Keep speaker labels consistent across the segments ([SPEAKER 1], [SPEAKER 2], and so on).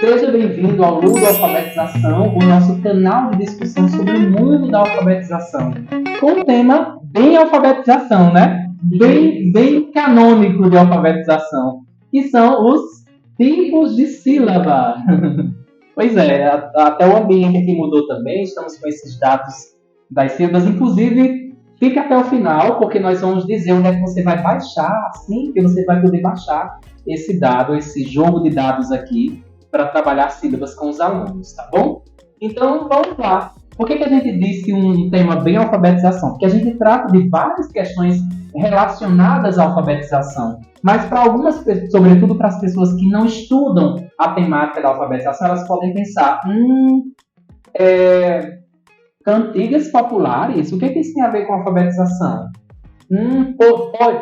[SPEAKER 1] Seja bem-vindo ao Ludo Alfabetização, o nosso canal de discussão sobre o mundo da alfabetização. Com o tema bem alfabetização, né? Bem canônico de alfabetização, que são os tipos de sílaba. Pois é, até o ambiente aqui mudou também, estamos com esses dados das sílabas, inclusive fica até o final, porque nós vamos dizer onde é que você vai baixar, assim que você vai poder baixar esse dado, esse jogo de dados aqui, para trabalhar sílabas com os alunos, tá bom? Então, vamos lá. Por que a gente disse um tema bem alfabetização? Porque a gente trata de várias questões relacionadas à alfabetização, mas para algumas, sobretudo para as pessoas que não estudam a temática da alfabetização, elas podem pensar, cantigas populares, o que isso tem a ver com alfabetização?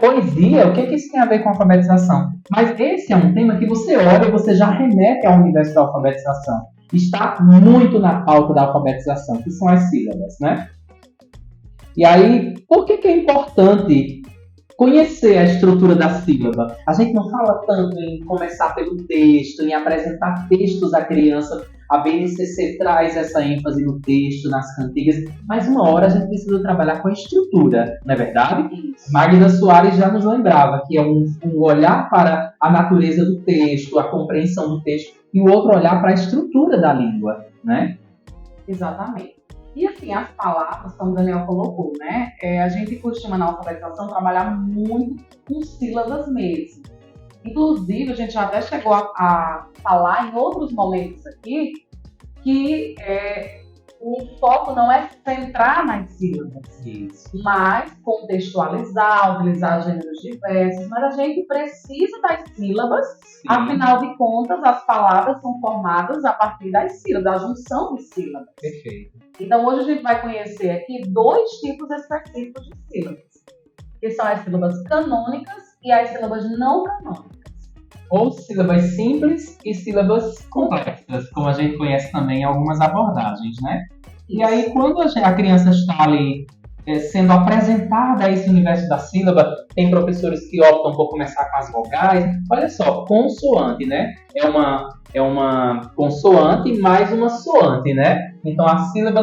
[SPEAKER 1] Poesia, o que isso tem a ver com alfabetização? Mas esse é um tema que você olha e você já remete ao universo da alfabetização. Está muito na pauta da alfabetização, que são as sílabas, né? E aí, por que é importante conhecer a estrutura da sílaba? A gente não fala tanto em começar pelo texto, em apresentar textos à criança. A BNCC traz essa ênfase no texto, nas cantigas, mas uma hora a gente precisa trabalhar com a estrutura, não é verdade? Magda Soares já nos lembrava que é um olhar para a natureza do texto, a compreensão do texto, e o outro olhar para a estrutura da língua, né?
[SPEAKER 2] Exatamente. E assim, as palavras, como o Daniel colocou, né? A gente costuma na alfabetização trabalhar muito com sílabas mesmo. Inclusive, a gente já até chegou a falar em outros momentos aqui que o foco não é centrar nas sílabas, mas contextualizar, utilizar gêneros diversos, mas a gente precisa das sílabas, afinal de contas, as palavras são formadas a partir das sílabas, da junção de sílabas.
[SPEAKER 1] Perfeito.
[SPEAKER 2] Então, hoje a gente vai conhecer aqui dois tipos específicos de sílabas, que são as sílabas canônicas e as sílabas não canônicas.
[SPEAKER 1] Ou sílabas simples e sílabas complexas, como a gente conhece também em algumas abordagens, né? E aí, quando a criança está ali sendo apresentada a esse universo da sílaba, tem professores que optam por começar com as vogais. Olha só, consoante, né? É uma consoante mais uma soante, né? Então, a sílaba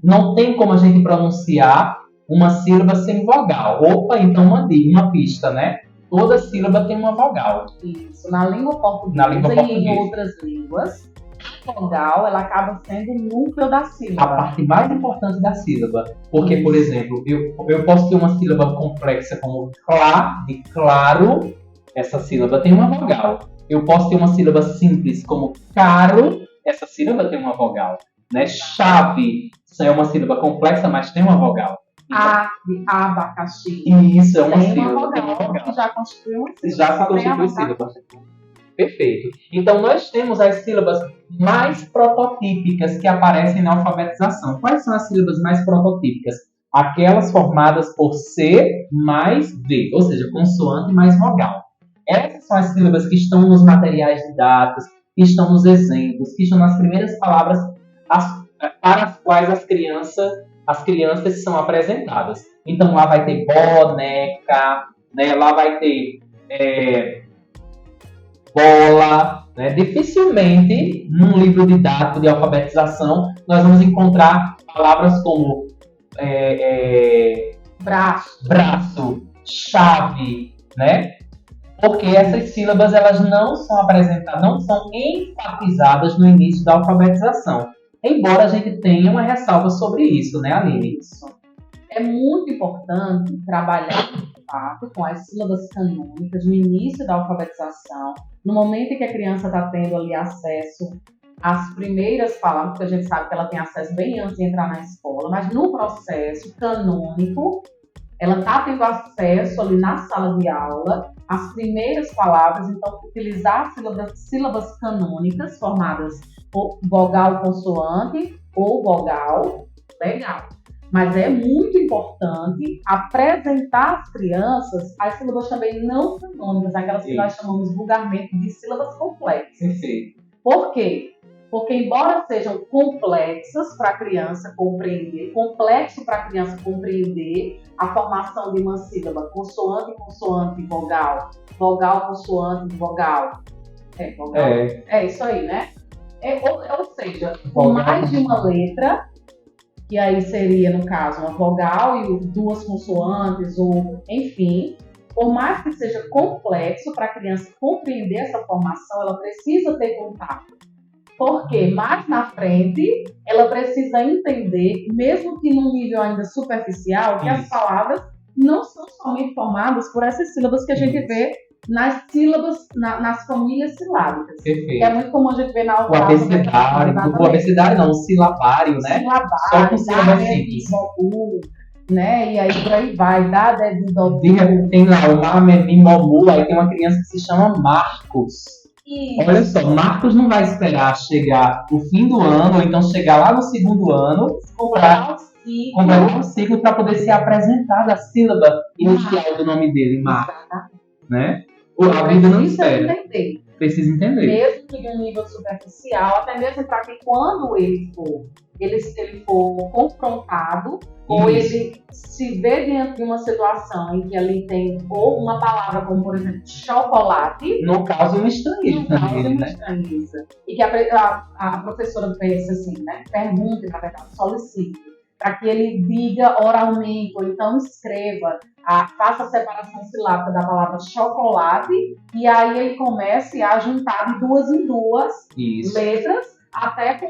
[SPEAKER 1] não tem como a gente pronunciar uma sílaba sem vogal. Opa, então uma pista, né? Toda sílaba tem uma vogal.
[SPEAKER 2] Isso, na língua portuguesa e em outras línguas, a vogal ela acaba sendo o núcleo da sílaba.
[SPEAKER 1] A parte mais importante da sílaba. Porque, por exemplo, eu posso ter uma sílaba complexa como clá, de claro, essa sílaba tem uma vogal. Eu posso ter uma sílaba simples como caro, essa sílaba tem uma vogal. Né? Chave, isso é uma sílaba complexa, mas tem uma vogal.
[SPEAKER 2] A de abacaxi.
[SPEAKER 1] Isso, é uma sílaba.
[SPEAKER 2] Que já constitui uma sílaba.
[SPEAKER 1] Já se constitui sílaba. Perfeito. Então, nós temos as sílabas mais prototípicas que aparecem na alfabetização. Quais são as sílabas mais prototípicas? Aquelas formadas por C mais V, ou seja, consoante mais vogal. Essas são as sílabas que estão nos materiais didáticos, que estão nos exemplos, que estão nas primeiras palavras para as quais as crianças são apresentadas. Então, lá vai ter boneca, né? Lá vai ter bola. Né? Dificilmente, num livro didático de alfabetização, nós vamos encontrar palavras como braço, chave, né? Porque essas sílabas elas não são apresentadas, não são enfatizadas no início da alfabetização. Embora a gente tenha uma ressalva sobre isso, né, Aline?
[SPEAKER 2] É muito importante trabalhar, de fato, com as sílabas canônicas no início da alfabetização, no momento em que a criança está tendo ali acesso às primeiras palavras, porque a gente sabe que ela tem acesso bem antes de entrar na escola, mas no processo canônico, ela está tendo acesso ali na sala de aula às primeiras palavras, então utilizar sílabas canônicas formadas por vogal consoante ou vogal, legal. Mas é muito importante apresentar às crianças as sílabas também não canônicas, aquelas que nós chamamos vulgarmente de sílabas complexas.
[SPEAKER 1] Perfeito.
[SPEAKER 2] Por quê? Porque embora sejam complexas para a criança compreender, complexo para a criança compreender a formação de uma sílaba consoante, consoante, vogal, vogal, consoante, vogal, Vogal. É isso aí, né? Ou seja, com mais de uma letra, que aí seria, no caso, uma vogal e duas consoantes, ou enfim, por mais que seja complexo para a criança compreender essa formação, ela precisa ter contato. Porque mais na frente, ela precisa entender, mesmo que num nível ainda superficial, que as palavras não são somente formadas por essas sílabas que a gente vê nas sílabas, nas famílias silábicas.
[SPEAKER 1] Perfeito.
[SPEAKER 2] Que é muito comum a gente ver na
[SPEAKER 1] o abecedário, o abecedário não, o silabário, né? Só com sílabas simples.
[SPEAKER 2] Né? E aí por aí vai, dá
[SPEAKER 1] tem lá o Mamemimomu, aí tem uma criança que se chama Marcos. Isso. Olha só, Marcos não vai esperar chegar o fim do ano, ou então chegar lá no segundo ano, completar um ciclo para poder ser apresentada a sílaba inicial do nome dele, Marcos. Né? A vida não espera. Precisa entender.
[SPEAKER 2] Mesmo que de um nível superficial, até mesmo para que quando ele for confrontado, ou ele se vê diante de uma situação em que ali tem ou uma palavra como, por exemplo, chocolate.
[SPEAKER 1] No caso, uma estranheza.
[SPEAKER 2] E que a professora pensa assim, né? Pergunta, na verdade, solicita, para que ele diga oralmente, ou então escreva, faça a separação silábica da palavra chocolate, e aí ele comece a juntar de duas em duas letras, até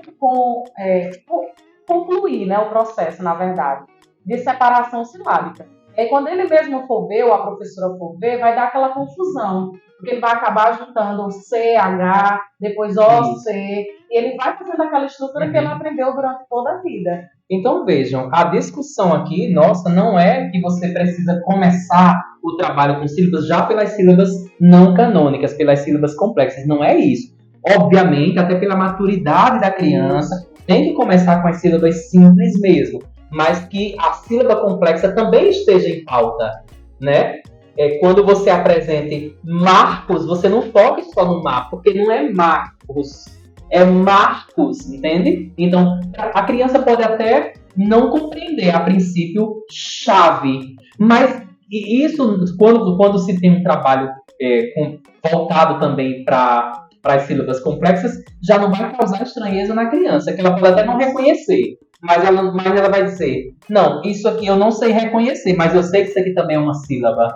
[SPEAKER 2] concluir, né, o processo, na verdade, de separação silábica. E aí, quando ele mesmo for ver, ou a professora for ver, vai dar aquela confusão, porque ele vai acabar juntando o C, H, depois O, C, e ele vai fazendo aquela estrutura que ele aprendeu durante toda a vida.
[SPEAKER 1] Então vejam, a discussão aqui, nossa, não é que você precisa começar o trabalho com sílabas já pelas sílabas não canônicas, pelas sílabas complexas, não é isso. Obviamente, até pela maturidade da criança, tem que começar com as sílabas simples mesmo, mas que a sílaba complexa também esteja em pauta, né? Quando você apresente Marcos, você não foque só no Mar, porque não é Marcos, é Marcos, entende? Então, a criança pode até não compreender, a princípio, chave, mas isso, quando se tem um trabalho voltado também para as sílabas complexas, já não vai causar estranheza na criança, que ela pode até não reconhecer, mas ela vai dizer, não, isso aqui eu não sei reconhecer, mas eu sei que isso aqui também é uma sílaba.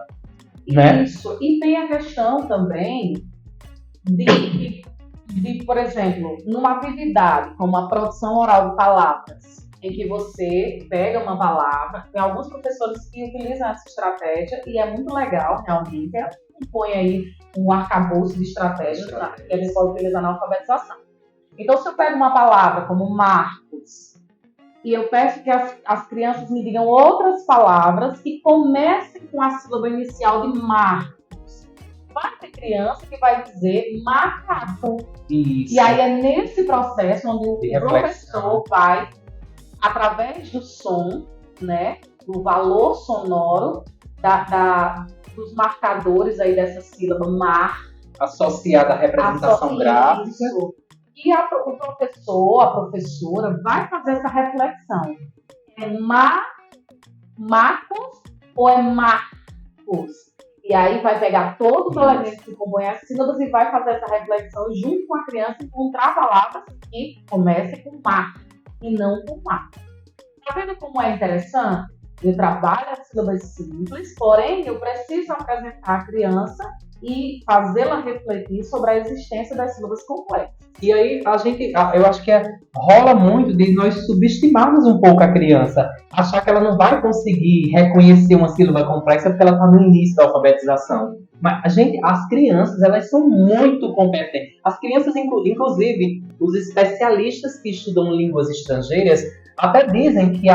[SPEAKER 1] Né?
[SPEAKER 2] Isso, e tem a questão também de, por exemplo, numa atividade como a produção oral de palavras, em que você pega uma palavra, tem alguns professores que utilizam essa estratégia e é muito legal, realmente, põe aí um arcabouço de estratégias que a gente pode utilizar na alfabetização. Então, se eu pego uma palavra como Marcos, e eu peço que as crianças me digam outras palavras que comecem com a sílaba inicial de Marcos. Vai ter criança que vai dizer macaco.
[SPEAKER 1] Isso.
[SPEAKER 2] E aí é nesse processo onde o professor vai, através do som, né, do valor sonoro, dos marcadores aí dessa sílaba mar,
[SPEAKER 1] associada à representação gráfica.
[SPEAKER 2] E o professor, a professora, vai fazer essa reflexão. É Marcos ou é Marcos? E aí vai pegar todos os elementos que compõem as sílabas e vai fazer essa reflexão junto com a criança e encontrar palavras que comecem com Mar e não com Mar. Tá vendo como é interessante? Eu trabalho as sílabas simples, porém eu preciso apresentar a criança e fazê-la refletir sobre a existência das sílabas complexas.
[SPEAKER 1] E aí, eu acho que rola muito de nós subestimarmos um pouco a criança, achar que ela não vai conseguir reconhecer uma sílaba complexa porque ela está no início da alfabetização. Mas, as crianças, elas são muito competentes. As crianças, inclusive, os especialistas que estudam línguas estrangeiras, até dizem que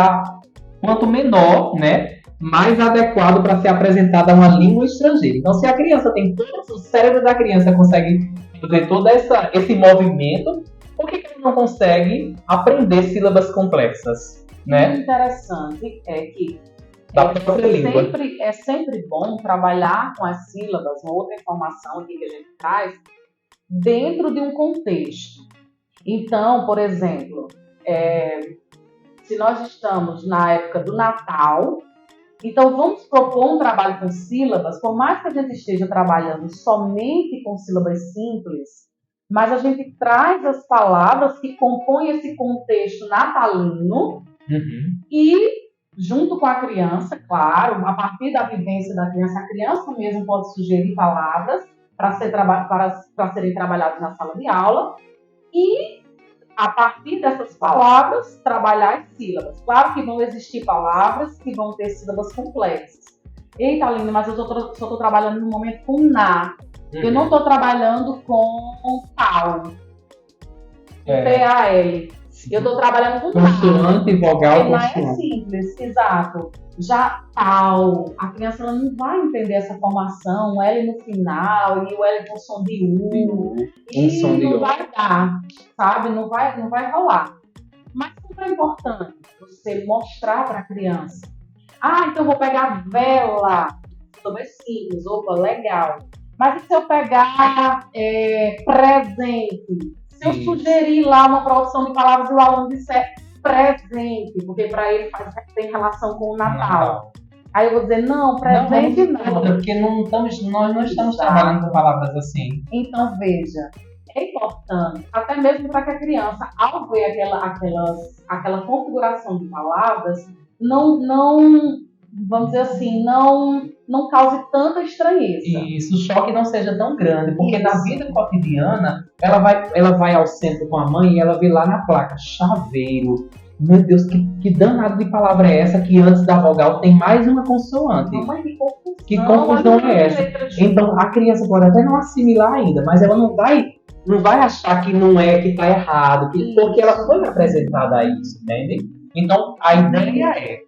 [SPEAKER 1] quanto menor, né, mais adequado para ser apresentada uma língua estrangeira. Então, se a criança tem o cérebro da criança consegue fazer todo esse movimento, por que ele não consegue aprender sílabas complexas? Né?
[SPEAKER 2] O interessante é que
[SPEAKER 1] da própria língua.
[SPEAKER 2] É sempre bom trabalhar com as sílabas, uma outra informação aqui que a gente traz, dentro de um contexto. Então, por exemplo, se nós estamos na época do Natal, então vamos propor um trabalho com sílabas, por mais que a gente esteja trabalhando somente com sílabas simples, mas a gente traz as palavras que compõem esse contexto natalino e, junto com a criança, claro, a partir da vivência da criança, a criança mesmo pode sugerir palavras para serem trabalhadas na sala de aula e, a partir dessas palavras, trabalhar as sílabas. Claro que vão existir palavras que vão ter sílabas complexas. Eita, Aline, mas eu só estou trabalhando no momento com na. Eu não estou trabalhando com tal. P-A-L. Eu estou trabalhando com
[SPEAKER 1] consoante, vogal,
[SPEAKER 2] consoante. É simples, exato. Já tal, a criança ela não vai entender essa formação, o L no final e o L com som de U. E não vai dar, sabe? Não vai rolar. Mas como é importante você mostrar para a criança. Então eu vou pegar vela. Sílaba simples, opa, legal. Mas e se eu pegar presente? Se eu sugerir lá uma produção de palavras e o aluno disser presente, porque para ele tem relação com o Natal. Aí eu vou dizer, não, presente não.
[SPEAKER 1] Porque nós não estamos trabalhando com palavras assim.
[SPEAKER 2] Então, veja, é importante, até mesmo para que a criança, ao ver aquela configuração de palavras, não vamos dizer assim, não cause tanta estranheza.
[SPEAKER 1] Isso, o choque não seja tão grande, porque na vida cotidiana, ela vai ao centro com a mãe e ela vê lá na placa, chaveiro. Meu Deus, que danado de palavra é essa que antes da vogal tem mais uma consoante?
[SPEAKER 2] Mamãe,
[SPEAKER 1] que confusão é essa? Então, a criança pode até não assimilar ainda, mas ela não vai achar que não é, que está errado, porque ela foi apresentada a isso, entende? Então, a ideia é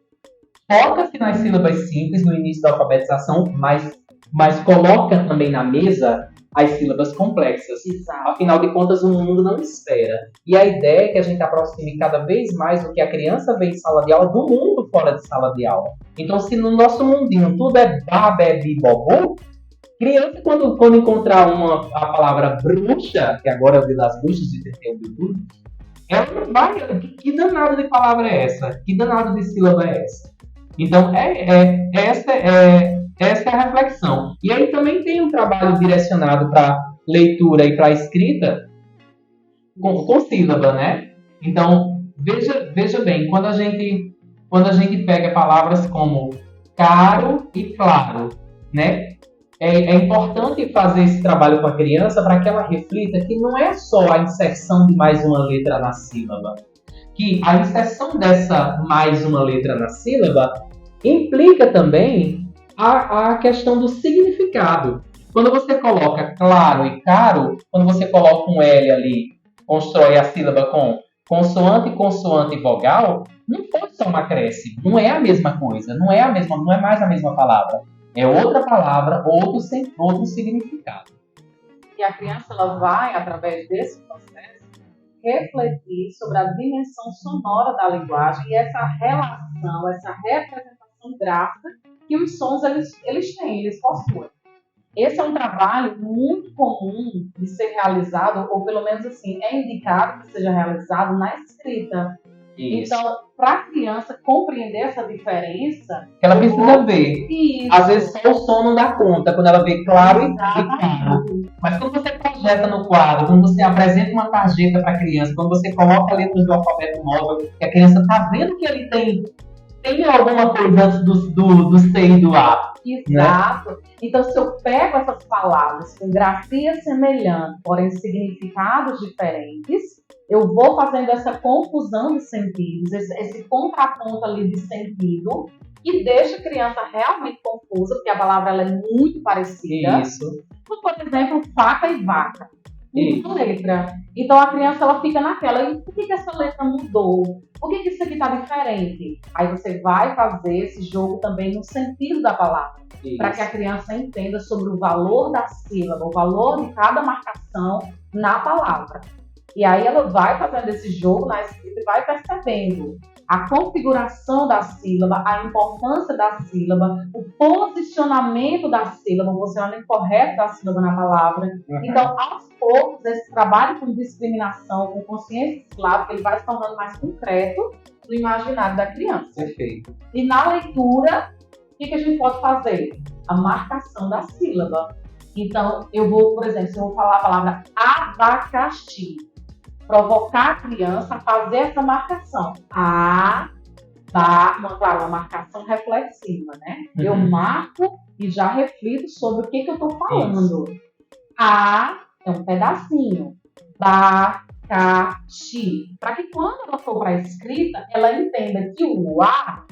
[SPEAKER 1] foca-se nas sílabas simples no início da alfabetização, mas coloca também na mesa as sílabas complexas.
[SPEAKER 2] Exato.
[SPEAKER 1] Afinal de contas, o mundo não espera. E a ideia é que a gente aproxime cada vez mais do que a criança vê em sala de aula do mundo fora de sala de aula. Então, se no nosso mundinho tudo é babebi bobô, criança, quando encontrar a palavra bruxa, que agora é o dia das bruxas de TT, ela não vai... Que danado de palavra é essa? Que danado de sílaba é essa? Então, essa é a reflexão. E aí também tem um trabalho direcionado para leitura e para escrita com sílaba, né? Então, veja bem, quando a gente pega palavras como caro e claro, né? É importante fazer esse trabalho com a criança para que ela reflita que não é só a inserção de mais uma letra na sílaba. Que a inserção dessa mais uma letra na sílaba implica também a questão do significado. Quando você coloca claro e caro, quando você coloca um L ali, constrói a sílaba com consoante, consoante e vogal, não foi só um acréscimo, não é a mesma coisa, não é mais a mesma palavra. É outra palavra, outro significado.
[SPEAKER 2] E a criança ela vai, através desse processo, refletir sobre a dimensão sonora da linguagem e essa relação, essa representação gráfica que os sons eles têm, eles possuem. Esse é um trabalho muito comum de ser realizado, ou pelo menos assim, é indicado que seja realizado na escrita.
[SPEAKER 1] Isso.
[SPEAKER 2] Então, para a criança compreender essa diferença...
[SPEAKER 1] Ela precisa ver.
[SPEAKER 2] Isso.
[SPEAKER 1] Às vezes só o som não dá conta, quando ela vê claro e claro. Mas quando você projeta no quadro, quando você apresenta uma tarjeta para a criança, quando você coloca letras do alfabeto móvel, que a criança está vendo que ele tem alguma coisa antes do C e do A.
[SPEAKER 2] Exato. Né? Então, se eu pego essas palavras com grafia semelhante, porém significados diferentes, eu vou fazendo essa confusão de sentidos, esse contraponto ali de sentido, que deixa a criança realmente confusa, porque a palavra ela é muito parecida.
[SPEAKER 1] Isso.
[SPEAKER 2] Por exemplo, faca e vaca. Uma letra. Então a criança ela fica naquela, e por que essa letra mudou? Por que isso aqui está diferente? Aí você vai fazer esse jogo também no sentido da palavra, para que a criança entenda sobre o valor da sílaba, o valor de cada marcação na palavra. E aí ela vai fazendo esse jogo na escrita e vai percebendo a configuração da sílaba, a importância da sílaba, o posicionamento da sílaba, o posicionamento correto da sílaba na palavra. Uhum. Então, aos poucos, esse trabalho com discriminação, com consciência silábica, ele vai se tornando mais concreto no imaginário da criança.
[SPEAKER 1] Perfeito.
[SPEAKER 2] E na leitura, o que a gente pode fazer? A marcação da sílaba. Então, eu vou, por exemplo, se eu vou falar a palavra abacaxi, provocar a criança a fazer essa marcação. Claro, uma marcação reflexiva, né?
[SPEAKER 1] Uhum.
[SPEAKER 2] Eu marco e já reflito sobre o que eu estou falando.
[SPEAKER 1] Isso.
[SPEAKER 2] A é um pedacinho. Abacaxi. Para que quando ela for para a escrita, ela entenda que o A,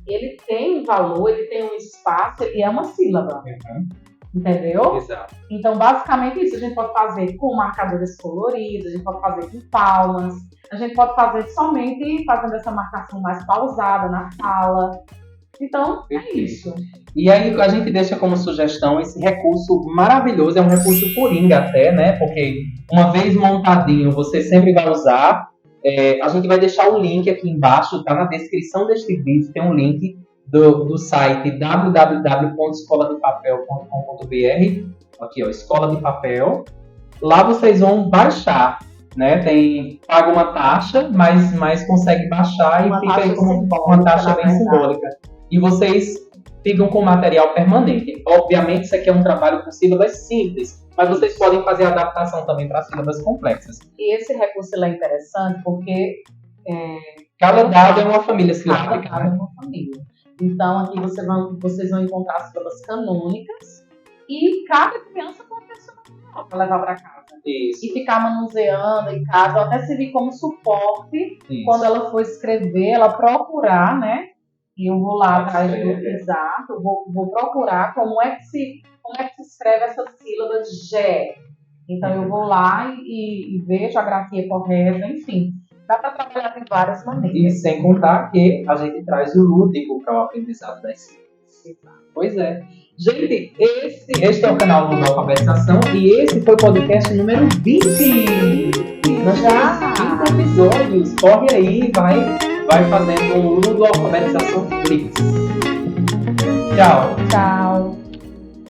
[SPEAKER 2] ele tem um valor, ele tem um espaço, ele é uma sílaba.
[SPEAKER 1] Uhum.
[SPEAKER 2] Entendeu?
[SPEAKER 1] Exato.
[SPEAKER 2] Então, basicamente isso. A gente pode fazer com marcadores coloridos, a gente pode fazer com palmas, a gente pode fazer somente fazendo essa marcação mais pausada na fala. Então, é isso.
[SPEAKER 1] E aí a gente deixa como sugestão esse recurso maravilhoso, é um recurso coringa até, né? Porque uma vez montadinho, você sempre vai usar. A gente vai deixar o link aqui embaixo, tá na descrição deste vídeo, tem um link do site www.escoladepapel.com.br. Aqui, ó, Escola de Papel. Lá vocês vão baixar, né? Paga uma taxa, mas consegue baixar e fica aí como uma taxa bem simbólica. E vocês ficam com material permanente. Obviamente, isso aqui é um trabalho com sílabas simples, mas vocês podem fazer adaptação também para sílabas complexas.
[SPEAKER 2] E esse recurso é interessante porque
[SPEAKER 1] cada dado é uma família silábica.
[SPEAKER 2] Cada dado é uma família. Então, aqui vocês vão encontrar sílabas canônicas e cada criança pode ter seu material para levar para casa.
[SPEAKER 1] Isso.
[SPEAKER 2] E ficar manuseando em casa, ou até servir como suporte.
[SPEAKER 1] Isso.
[SPEAKER 2] Quando ela for escrever, ela procurar, né? E eu vou lá atrás do exato, vou procurar como é que se escreve essa sílaba G. Então eu vou lá e vejo a grafia correta, enfim. Dá para trabalhar de várias maneiras.
[SPEAKER 1] E sem contar que a gente traz o lúdico para o aprendizado das sílabas. Pois é. Gente, este é o canal do Alfabetização e esse foi o podcast número 20. Nós temos 20 episódios. Corre aí, vai fazendo um Ludo Alfabetização Flix. Tchau.
[SPEAKER 2] Tchau.